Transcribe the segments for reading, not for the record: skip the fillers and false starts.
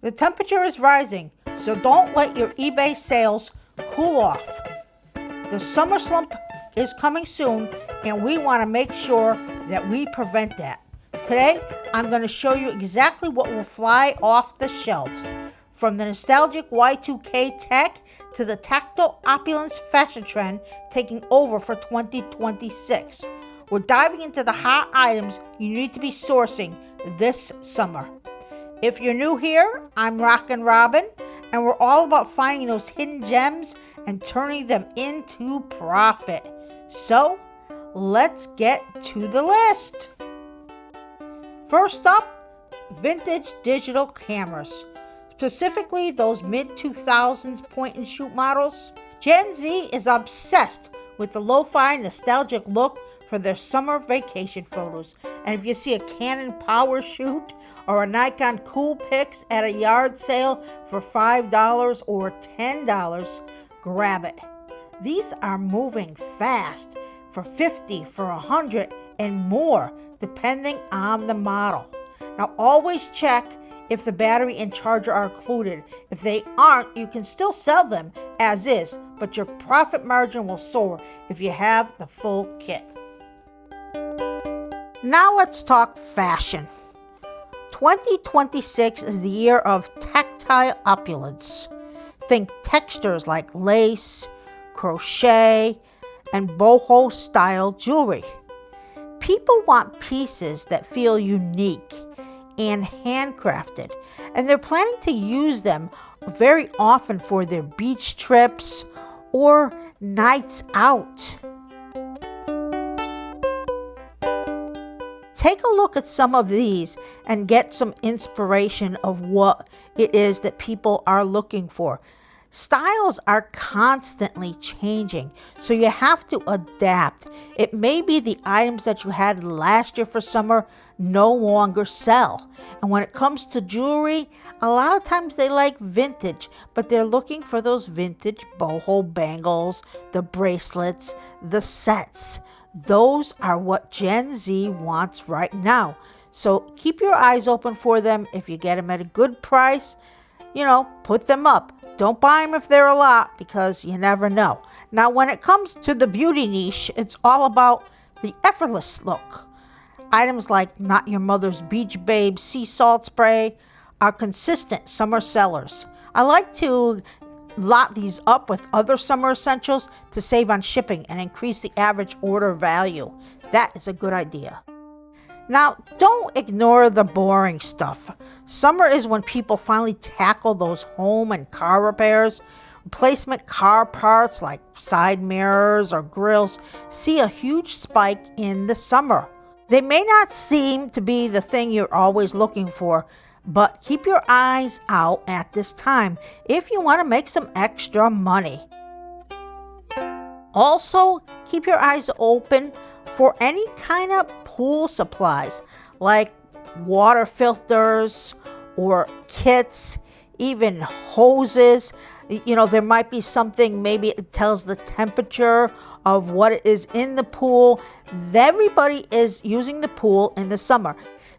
The temperature is rising, so don't let your eBay sales cool off. The summer slump is coming soon, and we want to make sure that we prevent that. Today, I'm going to show you exactly what will fly off the shelves, from the nostalgic Y2K tech to the tactile opulence fashion trend taking over for 2026. We're diving into the hot items you need to be sourcing this summer. If you're new here, I'm RockinRobin, and we're all about finding those hidden gems and turning them into profit. So, let's get to the list. First up, vintage digital cameras, specifically those mid-2000s point-and-shoot models. Gen Z is obsessed with the lo-fi nostalgic look for their summer vacation photos. And if you see a Canon Power Shoot or a Nikon Coolpix at a yard sale for $5 or $10, grab it. These are moving fast for $50, for $100, and more, depending on the model. Now, always check if the battery and charger are included. If they aren't, you can still sell them as is, but your profit margin will soar if you have the full kit. Now let's talk fashion. 2026 is the year of tactile opulence. Think textures like lace, crochet, and boho style jewelry. People want pieces that feel unique and handcrafted, and they're planning to use them very often for their beach trips or nights out. Take a look at some of these and get some inspiration of what it is that people are looking for. Styles are constantly changing, so you have to adapt. It may be the items that you had last year for summer no longer sell. And when it comes to jewelry, a lot of times they like vintage, but they're looking for those vintage boho bangles, the bracelets, the sets. Those are what Gen Z wants right now. So keep your eyes open for them. If you get them at a good price, put them up. Don't buy them if they're a lot, because you never know. Now, when it comes to the beauty niche, it's all about the effortless look. Items like Not Your Mother's Beach Babe Sea Salt Spray are consistent summer sellers. I like to lot these up with other summer essentials to save on shipping and increase the average order value. That is a good idea. Now, don't ignore the boring stuff. Summer is when people finally tackle those home and car repairs. Replacement car parts like side mirrors or grills see a huge spike in the summer. They may not seem to be the thing you're always looking for, but keep your eyes out at this time if you want to make some extra money. Also, keep your eyes open for any kind of pool supplies like water filters or kits, even hoses. There might be something, maybe it tells the temperature of what is in the pool. Everybody is using the pool in the summer.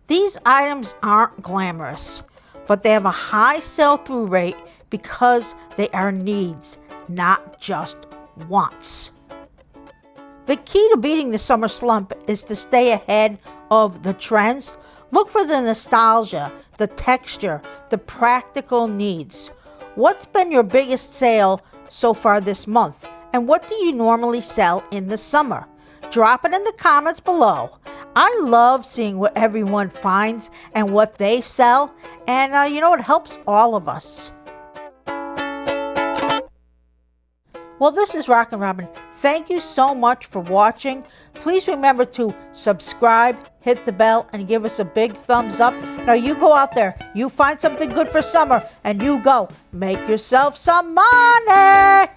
These items aren't glamorous, but they have a high sell-through rate because they are needs, not just wants. The key to beating the summer slump is to stay ahead of the trends. Look for the nostalgia, the texture, the practical needs. What's been your biggest sale so far this month? And what do you normally sell in the summer? Drop it in the comments below. I love seeing what everyone finds and what they sell. And it helps all of us. Well, this is RockinRobin. Thank you so much for watching. Please remember to subscribe, hit the bell, and give us a big thumbs up. Now you go out there, you find something good for summer, and you go make yourself some money.